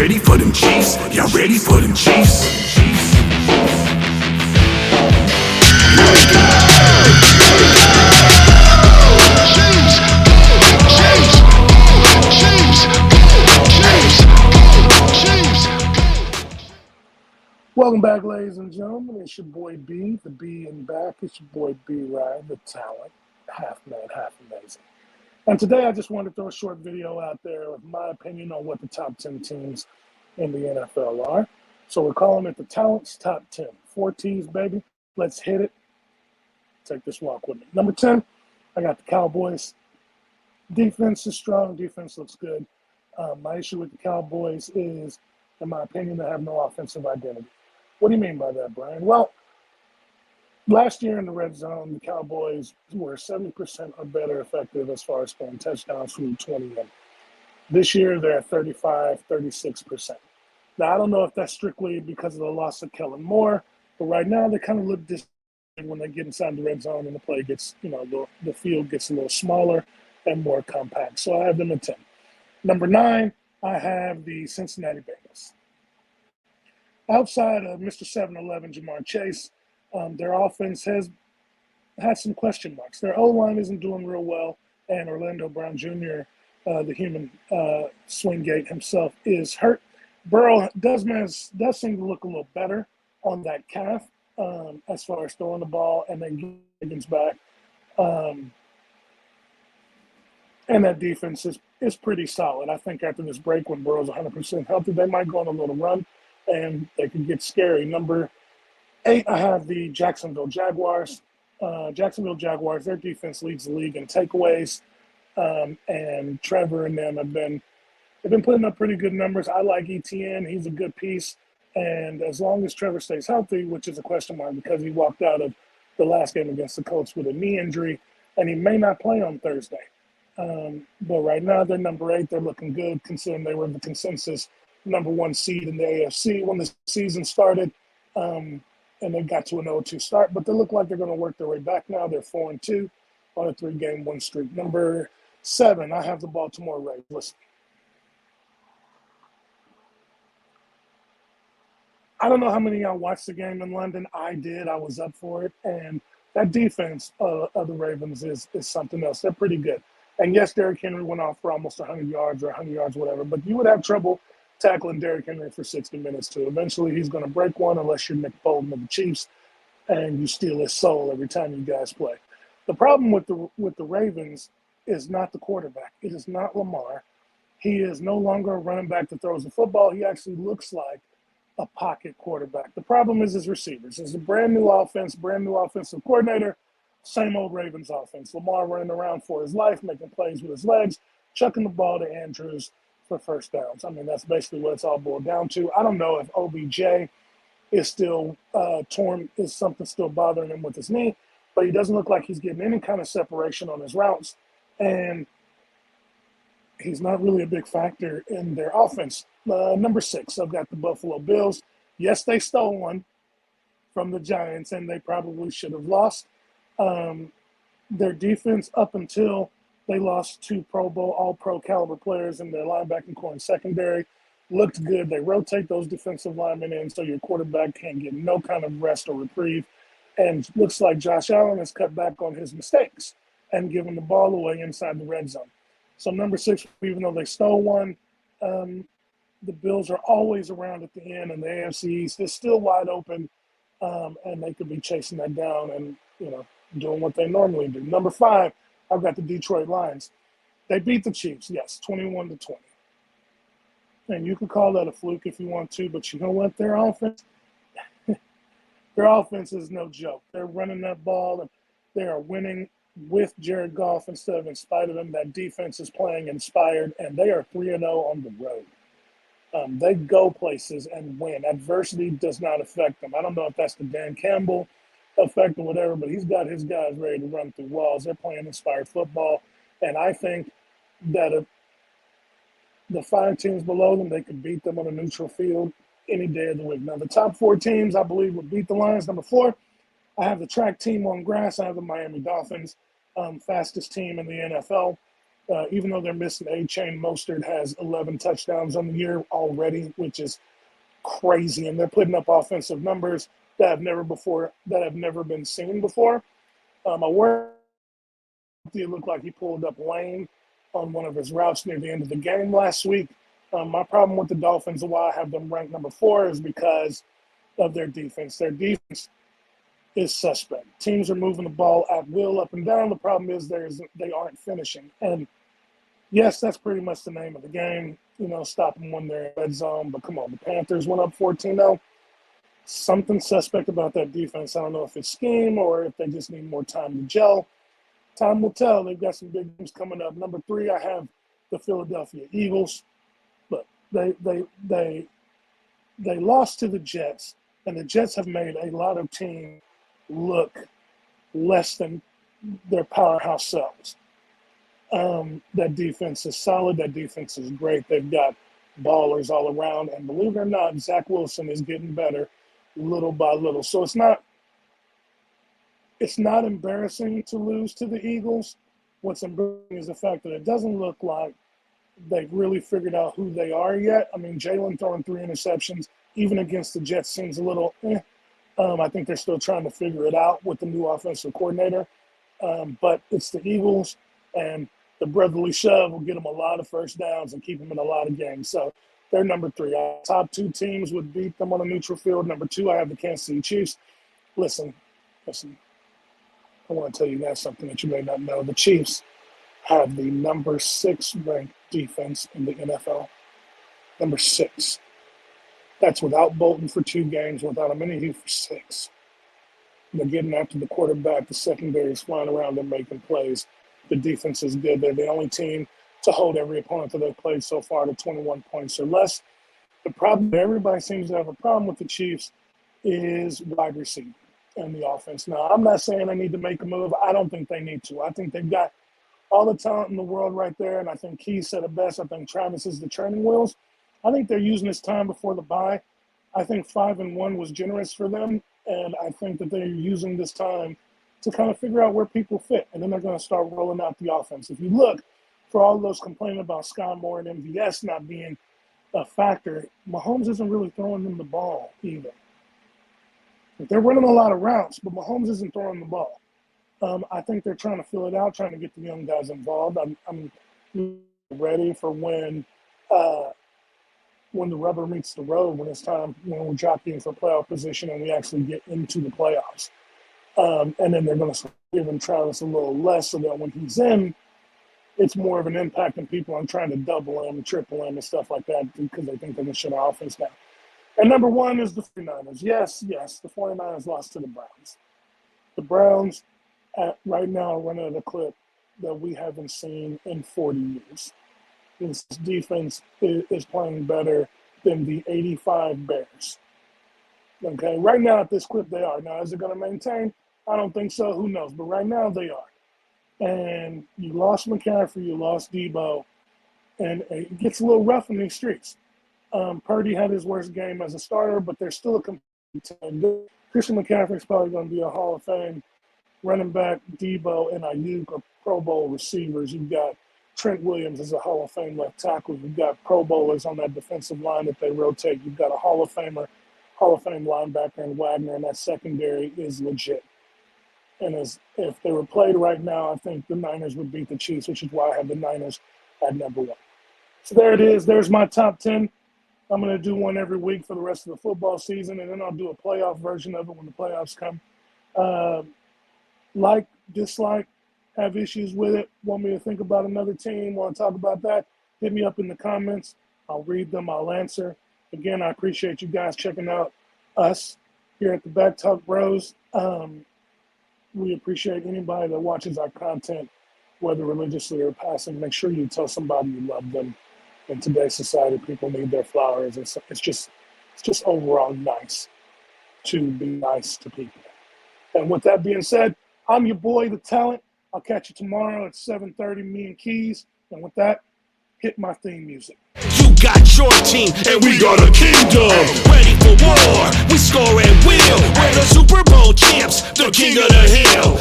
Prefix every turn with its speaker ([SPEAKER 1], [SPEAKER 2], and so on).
[SPEAKER 1] ready for them Chiefs? Y'all ready for them Chiefs?
[SPEAKER 2] Welcome back, ladies and gentlemen. It's your boy B, the B and back. It's your boy B, Ryan, the talent, half man, half amazing. And today I just wanted to throw a short video out there with my opinion on what the top 10 teams in the NFL are. So we're calling it the Talent's Top 10. 4 T's, baby. Let's hit it. Take this walk with me. Number 10, I got the Cowboys. Defense is strong. Defense looks good. My issue with the Cowboys is, in my opinion, they have no offensive identity. What do you mean by that, Bryan? Well, last year in the red zone, the Cowboys were 70% or better effective as far as scoring touchdowns through 20 minutes. This year, they're at 35, 36%. Now, I don't know if that's strictly because of the loss of Kellen Moore, but right now they kind of look distant when they get inside the red zone and the play gets, the field gets a little smaller and more compact. So I have them at 10. Number 9, I have the Cincinnati Bengals. Outside of Mr. 7-Eleven, Jamar Chase, their offense has had some question marks. Their O-line isn't doing real well, and Orlando Brown Jr., the human swing gate himself, is hurt. Burrow does seem to look a little better on that calf as far as throwing the ball, and then Gibbons back. And that defense is pretty solid. I think after this break, when Burrow's 100% healthy, they might go on a little run, and they could get scary. Number 8, I have the Jacksonville Jaguars. Jacksonville Jaguars, their defense leads the league in takeaways, and Trevor and them they've been putting up pretty good numbers. I like ETN. He's a good piece. And as long as Trevor stays healthy, which is a question mark because he walked out of the last game against the Colts with a knee injury, and he may not play on Thursday. But right now, they're number 8. They're looking good considering they were the consensus number 1 seed in the AFC when the season started. And they got to an 0-2 start. But they look like they're going to work their way back now. They're 4-2 on a 3-game win streak. Number 7, I have the Baltimore Ravens. Listen, I don't know how many of y'all watched the game in London. I did. I was up for it. And that defense of the Ravens is something else. They're pretty good. And yes, Derrick Henry went off for almost 100 yards or 100 yards, whatever. But you would have trouble tackling Derrick Henry for 60 minutes, too. Eventually, he's going to break one unless you're Nick Bolton of the Chiefs and you steal his soul every time you guys play. The problem with the Ravens is not the quarterback. It is not Lamar. He is no longer a running back that throws the football. He actually looks like a pocket quarterback. The problem is his receivers. It's a brand new offense, brand new offensive coordinator, same old Ravens offense. Lamar running around for his life, making plays with his legs, chucking the ball to Andrews for first downs. I mean, that's basically what it's all boiled down to. I don't know if OBJ is still torn, is something still bothering him with his knee, but he doesn't look like he's getting any kind of separation on his routes. And he's not really a big factor in their offense. Number 6, I've got the Buffalo Bills. Yes, they stole one from the Giants, and they probably should have lost. Their defense, up until they lost 2 Pro Bowl, all-pro caliber players in their linebacking core and secondary, looked good. They rotate those defensive linemen in so your quarterback can't get no kind of rest or reprieve. And looks like Josh Allen has cut back on his mistakes and given the ball away inside the red zone. So number 6, even though they stole one, the Bills are always around at the end, and the AFC East is still wide open, and they could be chasing that down and, doing what they normally do. Number 5, I've got the Detroit Lions. They beat the Chiefs, yes, 21-20. And you can call that a fluke if you want to, but you know what? Their offense is no joke. They're running that ball, and they are winning with Jared Goff instead of in spite of him. That defense is playing inspired, and they are 3-0 on the road. They go places and win. Adversity does not affect them. I don't know if that's the Dan Campbell effect or whatever, but he's got his guys ready to run through walls. They're playing inspired football, and I think that if the 5 teams below them, they could beat them on a neutral field any day of the week. Now, the top 4 teams, I believe, would beat the Lions. Number 4, I have the track team on grass. I have the Miami Dolphins, fastest team in the NFL. Even though they're missing A-Chain, Mostert has 11 touchdowns on the year already, which is crazy. And they're putting up offensive numbers that have never been seen before. I worry it looked like he pulled up lane on one of his routes near the end of the game last week. My problem with the Dolphins and why I have them ranked number 4 is because of their defense. Their defense is suspect. Teams are moving the ball at will up and down. The problem is they aren't finishing. And yes, that's pretty much the name of the game. Stop them when they're in red zone. But come on, the Panthers went up 14-0. Something suspect about that defense. I don't know if it's scheme or if they just need more time to gel. Time will tell. They've got some big games coming up. Number 3, I have the Philadelphia Eagles. Look, they lost to the Jets, and the Jets have made a lot of teams look less than their powerhouse selves. That defense is solid. That defense is great. They've got ballers all around, and believe it or not, Zach Wilson is getting better little by little. So it's not embarrassing to lose to the Eagles. What's embarrassing is the fact that it doesn't look like they've really figured out who they are yet. I mean, Jalen throwing 3 interceptions, even against the Jets, seems a little I think they're still trying to figure it out with the new offensive coordinator. But it's the Eagles, and the brotherly shove will get them a lot of first downs and keep them in a lot of games. So they're number 3. Our top 2 teams would beat them on a neutral field. Number 2, I have the Kansas City Chiefs. Listen. I want to tell you guys something that you may not know. The Chiefs have the number 6 ranked defense in the NFL. Number 6. That's without Bolton for 2 games, without Amenity for 6. They're getting after the quarterback. The secondary is flying around and making plays. The defense is good. They're the only team to hold every opponent that they've played so far to 21 points or less. The problem, everybody seems to have a problem with the Chiefs, is wide receiver and the offense. Now, I'm not saying they need to make a move. I don't think they need to. I think they've got all the talent in the world right there, and I think Key said it best. I think Travis is the training wheels. I think they're using this time before the bye. I think 5-1 was generous for them, and I think that they're using this time to kind of figure out where people fit, and then they're going to start rolling out the offense. If you look, for all those complaining about Sky Moore and MVS not being a factor, Mahomes isn't really throwing them the ball either. They're running a lot of routes, but Mahomes isn't throwing the ball. I think they're trying to fill it out, trying to get the young guys involved. I'm ready for when the rubber meets the road, when it's time, when we're jockeying for playoff position and we actually get into the playoffs. And then they're going to give him Travis a little less so that when he's in, it's more of an impact and people aren't trying to double him, triple him, and stuff like that because they think they're going to shut our offense down. And number 1 is the 49ers. Yes, the 49ers lost to the Browns. The Browns right now are running at a clip that we haven't seen in 40 years. This defense is playing better than the 85 Bears. Okay, right now at this clip they are. Now, is it going to maintain? I don't think so. Who knows? But right now they are. And you lost McCaffrey, you lost Debo, and it gets a little rough in these streets. Purdy had his worst game as a starter, but they're still a contender. Christian McCaffrey is probably going to be a Hall of Fame running back. Debo and Ayuk are Pro Bowl receivers. You've got Trent Williams as a Hall of Fame left tackle. You've got Pro Bowlers on that defensive line that they rotate. You've got a Hall of Fame linebacker in Wagner, and that secondary is legit. And if they were played right now, I think the Niners would beat the Chiefs, which is why I have the Niners at number 1. So there it is. There's my top 10. I'm going to do one every week for the rest of the football season, and then I'll do a playoff version of it when the playoffs come. Like, dislike, have issues with it, want me to think about another team, want to talk about that, hit me up in the comments. I'll read them. I'll answer. Again, I appreciate you guys checking out us here at the Back Talk Bros. We appreciate anybody that watches our content, whether religiously or passing. Make sure you tell somebody you love them. In today's society, people need their flowers. It's just overall nice to be nice to people. And with that being said, I'm your boy, The Talent. I'll catch you tomorrow at 7:30, me and Keys. And with that, hit my theme music.
[SPEAKER 1] You got your team, and we got a kingdom. Ready for war, we score and win. We're the Super Bowl champs, the king of the hill.